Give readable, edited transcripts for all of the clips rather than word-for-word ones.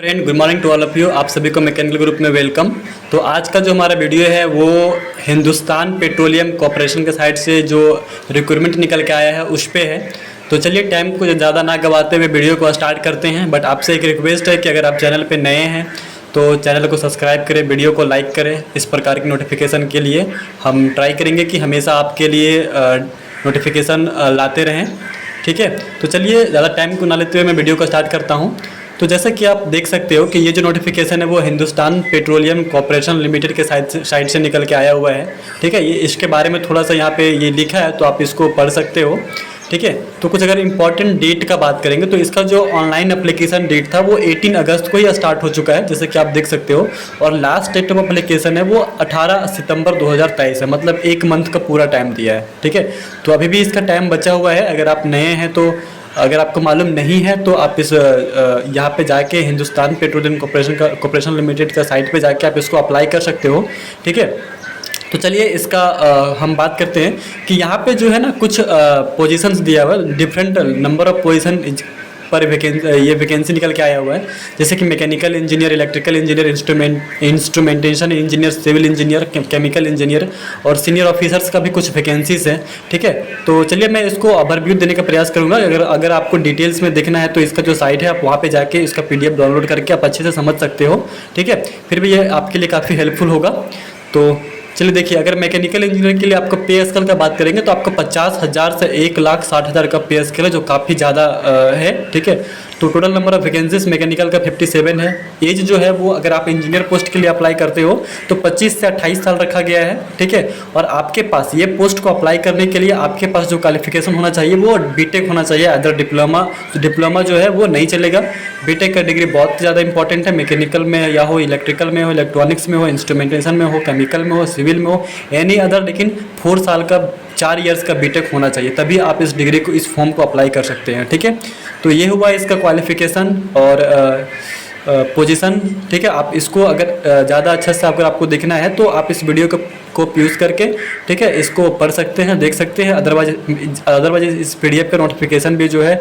Friend, good morning to all of you. आप सभी को मैकेनिकल ग्रुप में वेलकम। तो आज का जो हमारा वीडियो है वो हिंदुस्तान पेट्रोलियम कॉरपोरेशन के साइड से जो रिक्रूटमेंट निकल के आया है उस पे है। तो चलिए टाइम को ज़्यादा ना गवाते हुए वीडियो को स्टार्ट करते हैं। बट आपसे एक रिक्वेस्ट है कि अगर आप चैनल पे नए हैं तो चैनल को सब्सक्राइब करें, वीडियो को लाइक करें। इस प्रकार की नोटिफिकेशन के लिए हम ट्राई करेंगे कि हमेशा आपके लिए नोटिफिकेशन लाते रहें। ठीक है, तो चलिए ज़्यादा टाइम को ना लेते हुए मैं वीडियो को स्टार्ट करता हूँ। तो जैसा कि आप देख सकते हो कि ये जो नोटिफिकेशन है वो हिंदुस्तान पेट्रोलियम कॉरपोरेशन लिमिटेड के साइड से निकल के आया हुआ है। ठीक है, ये इसके बारे में थोड़ा सा यहाँ पे ये लिखा है तो आप इसको पढ़ सकते हो। ठीक है, तो कुछ अगर इम्पॉर्टेंट डेट का बात करेंगे तो इसका जो ऑनलाइन एप्लीकेशन डेट था वो 18 अगस्त को ही स्टार्ट हो चुका है, जैसे कि आप देख सकते हो। और लास्ट डेट ऑफ एप्लीकेशन है वो 18 सितंबर 2023 है, मतलब एक मंथ का पूरा टाइम दिया है। ठीक है, तो अभी भी इसका टाइम बचा हुआ है। अगर आप नए हैं तो अगर आपको मालूम नहीं है तो आप इस यहाँ पे जाके हिंदुस्तान पेट्रोलियम कॉरपोरेशन लिमिटेड का साइट पे जाके आप इसको अप्लाई कर सकते हो। ठीक है, तो चलिए इसका हम बात करते हैं कि यहाँ पे जो है ना कुछ पोजीशंस दिया हुआ है, डिफरेंट नंबर ऑफ पोजीशन पर ये वैकेंसी निकल के आया हुआ है। जैसे कि mechanical engineer, electrical engineer, instrumentation engineer, civil engineer, chemical engineer और सीनियर ऑफिसर्स का भी कुछ वैकेंसीज है। ठीक है, तो चलिए मैं इसको ओवरव्यू देने का प्रयास करूँगा। अगर आपको डिटेल्स में देखना है तो इसका जो साइट है आप वहाँ पे जाके इसका PDF डाउनलोड करके आप अच्छे से समझ सकते हो। ठीक है, फिर भी ये आपके लिए काफ़ी हेल्पफुल होगा। तो चलिए देखिए, अगर मैकेनिकल इंजीनियर के लिए आपको पे स्केल का बात करेंगे तो आपको 50,000 से 1,60,000 का पे स्केल है, जो काफ़ी ज़्यादा है। ठीक है, तो total number of vacancies mechanical का 57 है। एज जो है वो अगर आप इंजीनियर पोस्ट के लिए अप्लाई करते हो तो 25 से 28 साल रखा गया है। ठीक है, और आपके पास ये पोस्ट को अप्लाई करने के लिए आपके पास जो क्वालिफिकेशन होना चाहिए वो बीटेक होना चाहिए, अदर डिप्लोमा जो है वो नहीं चलेगा। बीटेक का डिग्री बहुत ज़्यादा इंपॉर्टेंट है, मैकेनिकल में या हो, इलेक्ट्रिकल में हो, इलेक्ट्रॉनिक्स में हो, इंस्ट्रूमेंटेशन में हो, केमिकल में हो, सिविल में हो, एनी अदर, लेकिन 4 साल का 4 इयर्स का बीटेक होना चाहिए, तभी आप इस डिग्री को, इस फॉर्म को अप्लाई कर सकते हैं। ठीक है, तो ये हुआ इसका क्वालिफिकेशन और पोजीशन। ठीक है, आप इसको अगर ज़्यादा अच्छा से अगर आपको देखना है तो आप इस वीडियो को यूज़ करके, ठीक है, इसको पढ़ सकते हैं, देख सकते हैं। अदरवाइज इस PDF का नोटिफिकेशन भी जो है,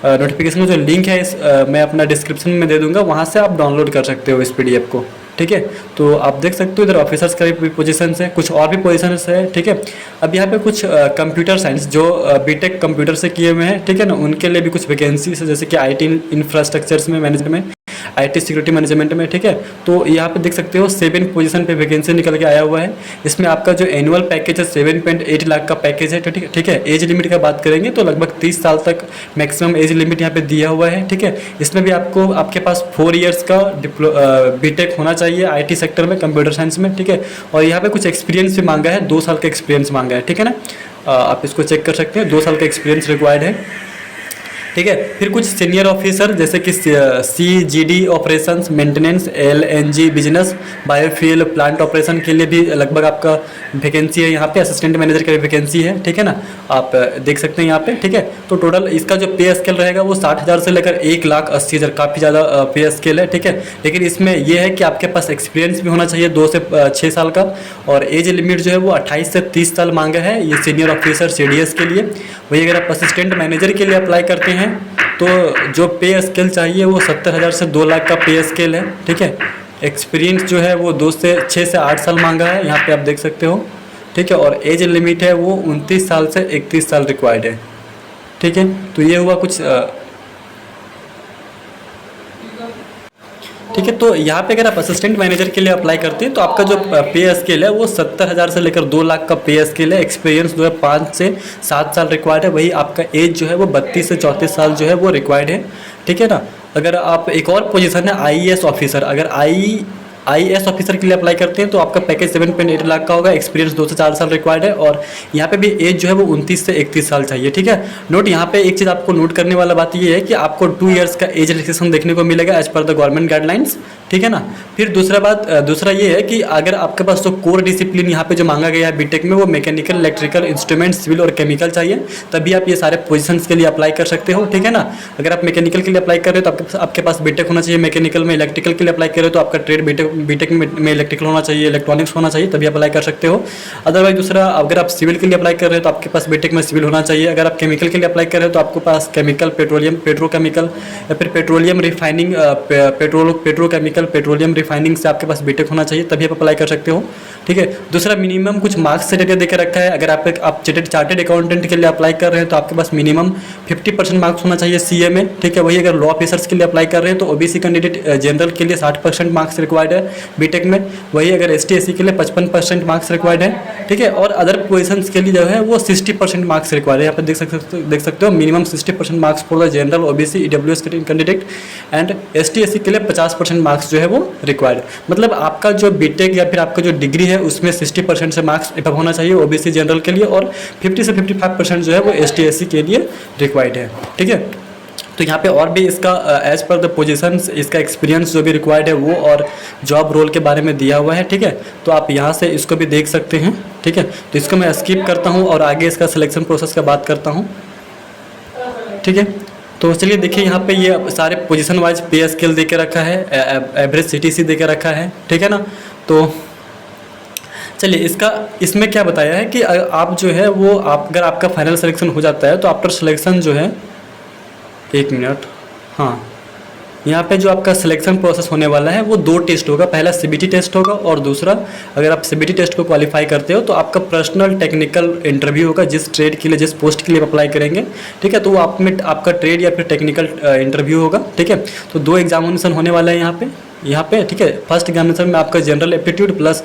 नोटिफिकेशन का जो लिंक है मैं अपना डिस्क्रिप्शन में दे दूंगा, वहाँ से आप डाउनलोड कर सकते हो इस PDF को। ठीक है, तो आप देख सकते हो इधर ऑफिसर्स का भी पोजीशन है, कुछ और भी पोजीशंस है। ठीक है, अब यहाँ पे कुछ कंप्यूटर साइंस जो बीटेक कंप्यूटर से किए हुए हैं, ठीक है ना, उनके लिए भी कुछ वैकेंसीज है, जैसे कि IT इंफ्रास्ट्रक्चर्स में, मैनेजमेंट में, IT सिक्योरिटी मैनेजमेंट में। ठीक है, तो यहाँ पे देख सकते हो 7 पोजीशन पे वैकेंसी निकल के आया हुआ है। इसमें आपका जो एनुअल पैकेज है 7.8 लाख का पैकेज है। ठीक है, एज लिमिट का बात करेंगे तो लगभग 30 साल तक मैक्सिमम एज लिमिट यहाँ पे दिया हुआ है। ठीक है, इसमें भी आपके पास 4 इयर्स का बीटेक होना चाहिए IT सेक्टर में, कंप्यूटर साइंस में। ठीक है, और यहाँ पे कुछ एक्सपीरियंस भी मांगा है, 2 साल का एक्सपीरियंस मांगा है। ठीक है ना, आप इसको चेक कर सकते हैं, 2 साल का एक्सपीरियंस रिक्वायर्ड है। ठीक है, फिर कुछ सीनियर ऑफिसर जैसे कि CGD operations, maintenance, LNG business, biofuel plant operation के लिए भी लगभग आपका वैकेंसी है। यहाँ पे असिस्टेंट मैनेजर की वैकेंसी है। ठीक है ना, आप देख सकते हैं यहाँ पे। ठीक है, तो टोटल इसका जो पे स्केल रहेगा वो 60,000 से लेकर 1,80,000, काफ़ी ज़्यादा पे स्केल है। ठीक है, लेकिन इसमें यह है कि आपके पास एक्सपीरियंस भी होना चाहिए 2 से 6 साल का, और एज लिमिट जो है वो 28 से 30 साल मांगा है ये सीनियर ऑफिसर CDS के लिए। वही अगर आप असिस्टेंट मैनेजर के लिए अप्लाई करते हैं तो जो पे स्केल चाहिए वो 70,000 से 2 लाख का पे स्केल है। ठीक है, एक्सपीरियंस जो है वो 6 से 8 साल मांगा है, यहाँ पे आप देख सकते हो। ठीक है, और एज लिमिट है वो 29 साल से 31 साल रिक्वायर्ड है। ठीक है, तो ये हुआ कुछ ठीक है, तो यहाँ पे अगर आप असिस्टेंट मैनेजर के लिए अप्लाई करते हैं तो आपका जो पे स्केल है वो 70,000 से लेकर 2 लाख का पे स्केल है। एक्सपीरियंस जो है 5 से 7 साल रिक्वायर्ड है। वही आपका एज जो है वो 32 से 34 साल जो है वो रिक्वायर्ड है। ठीक है ना, अगर आप एक और पोजीशन है IAS ऑफिसर, अगर IAS ऑफिसर के लिए अप्लाई करते हैं तो आपका पैकेज 7.8 लाख का होगा, एक्सपीरियंस 2 से 4 साल रिक्वायर्ड है, और यहाँ पे भी एज जो है वो 29 से 31 साल चाहिए। ठीक है, नोट यहाँ पे एक चीज़ आपको नोट करने वाला बात ये है कि आपको 2 इयर्स का एज रिलैक्सेशन देखने को मिलेगा as per the government guidelines. ठीक है ना, फिर दूसरा ये है कि अगर आपके पास जो कोर डिसिप्लिन यहाँ पे जो मांगा गया है बीटेक में वो मैकेनिकल, इलेक्ट्रिकल, इंस्ट्रूमेंट, सिविल और केमिकल चाहिए, तभी आप ये सारे पोजीशंस के लिए अप्लाई कर सकते हो। ठीक है ना, अगर आप मैकेनिकल के लिए अप्लाई कर रहे हो तो आपके पास बीटेक होना चाहिए मैकेनिकल में, इलेक्ट्रिकल के लिए अप्लाई कर रहे हो तो आपका ट्रेड बीटेक बीटेक में इलेक्ट्रिकल होना चाहिए, इलेक्ट्रॉनिक्स होना चाहिए, तभी अप्लाई कर सकते हो। अदरवाइज दूसरा, अगर आप सिविल के लिए अप्लाई कर रहे हो तो आपके पास बीटेक में सिविल होना चाहिए। अगर आप केमिकल के लिए अप्लाई कर रहे हो तो आपके पास केमिकल, पेट्रोलियम, पेट्रोकेमिकल या फिर petroleum refining, petrochemical, petroleum refining से आपके पास बीटेक होना चाहिए, तभी आप अप्लाई कर सकते हो। ठीक है। दूसरा, मिनिमम कुछ मार्क्स क्राइटेरिया देकर रखा है। अगर आप चार्टेड अकाउंटेंट के लिए अप्लाई कर रहे हैं तो आपके पास मिनिमम 50% मार्क्स होना चाहिए सीए में। ठीक है। वही अगर लॉ ऑफिसर्स के लिए अप्लाई कर रहे हैं तो ओबीसी कैंडिडेट जनरल के लिए 60% मार्क्स रिक्वायर्ड है बीटेक में। वही अगर एसटी एससी के लिए 55% मार्क्स रिक्वायर्ड है। ठीक है। और अदर पोजीशंस के लिए जो है वो 60% मार्क्स रिक्वायर्ड है। यहाँ पर देख सकते हो minimum 60% marks for the general, OBC, EWS candidate and ST SC के लिए 50% मार्क्स जो है वो रिक्वायर्ड। मतलब आपका जो बीटेक या फिर आपका जो डिग्री है उसमें 60% से मार्क्स एबव होना चाहिए ओबीसी जनरल के लिए, और 50 से 55% जो है वो एसटी एससी के लिए रिक्वायर्ड है। ठीक है। तो यहाँ पे और भी इसका एज पर द पोजीशंस इसका एक्सपीरियंस जो भी रिक्वायर्ड है वो और जॉब रोल के बारे में दिया हुआ है। ठीक है। तो आप यहाँ से इसको भी देख सकते हैं। ठीक है। तो इसको मैं स्किप करता हूँ और आगे इसका सिलेक्शन प्रोसेस का बात करता हूँ। ठीक है। तो चलिए देखिए, यहाँ पे ये सारे पोजीशन वाइज पे स्केल दे के रखा है, एवरेज सीटीसी दे के रखा है। ठीक है ना। तो चलिए इसमें क्या बताया है कि आप जो है वो अगर आपका फाइनल सिलेक्शन हो जाता है तो आफ्टर सिलेक्शन जो है, एक मिनट, हाँ, यहाँ पे जो आपका सिलेक्शन प्रोसेस होने वाला है वो 2 टेस्ट होगा। पहला सीबीटी टेस्ट होगा और दूसरा, अगर आप सीबीटी टेस्ट को क्वालिफाई करते हो तो आपका पर्सनल टेक्निकल इंटरव्यू होगा, जिस ट्रेड के लिए, जिस पोस्ट के लिए अप्लाई करेंगे। ठीक है। तो वो आपका ट्रेड या फिर टेक्निकल इंटरव्यू होगा। ठीक है। तो 2 एग्जामिनेशन होने वाला है यहाँ पे। ठीक है। फर्स्ट एग्जामिनेशन में आपका general aptitude plus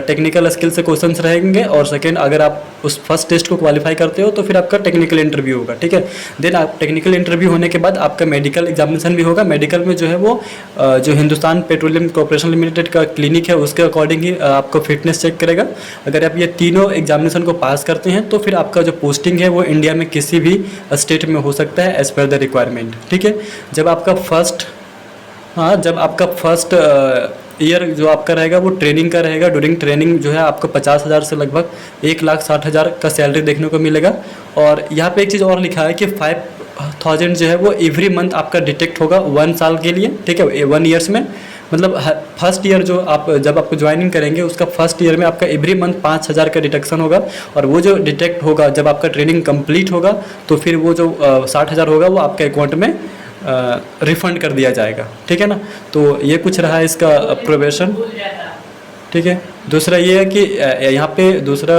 technical skill से क्वेश्चंस रहेंगे, और सेकंड, अगर आप उस फर्स्ट टेस्ट को क्वालिफाई करते हो तो फिर आपका टेक्निकल इंटरव्यू होगा। ठीक है। देन आप टेक्निकल इंटरव्यू होने के बाद आपका मेडिकल एग्जामिनेशन भी होगा। मेडिकल में जो है वो जो हिंदुस्तान पेट्रोलियम कॉर्पोरेशन लिमिटेड का क्लिनिक है उसके अकॉर्डिंग ही आपको फिटनेस चेक करेगा। अगर आप ये तीनों एग्जामिनेशन को पास करते हैं तो फिर आपका जो पोस्टिंग है वो इंडिया में किसी भी स्टेट में हो सकता है एज पर द रिक्वायरमेंट। ठीक है। जब आपका फर्स्ट ईयर जो आपका रहेगा वो ट्रेनिंग का रहेगा। ड्यूरिंग ट्रेनिंग जो है आपको 50,000 से लगभग 1,60,000 का सैलरी देखने को मिलेगा। और यहाँ पे एक चीज़ और लिखा है कि 5,000 जो है वो एवरी मंथ आपका डिटेक्ट होगा 1 साल के लिए। ठीक है। 1 ईयर्स में, मतलब फर्स्ट ईयर जो जब आपको ज्वाइनिंग करेंगे उसका फर्स्ट ईयर में आपका एवरी मंथ 5,000 का डिटेक्शन होगा, और वो जो डिटेक्ट होगा जब आपका ट्रेनिंग कंप्लीट होगा तो फिर वो जो 60,000 होगा वो आपके अकाउंट में रिफंड कर दिया जाएगा। ठीक है ना। तो ये कुछ रहा है इसका प्रोबेशन। ठीक है। दूसरा ये है कि यहाँ पे दूसरा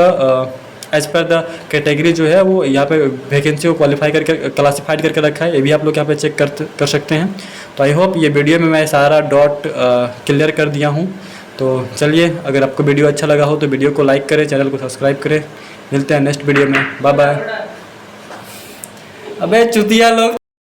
एज पर द कैटेगरी जो है वो यहाँ पे वैकेंसी को क्वालिफाई करके क्लासिफाइड करके रखा है। ये भी आप लोग यहाँ पे चेक कर सकते हैं। तो आई होप ये वीडियो में मैं सारा डॉट क्लियर कर दिया हूँ। तो चलिए, अगर आपको वीडियो अच्छा लगा हो तो वीडियो को लाइक करें, चैनल को सब्सक्राइब करें। मिलते हैं नेक्स्ट वीडियो में। Bye bye. अबे चुतिया लोग।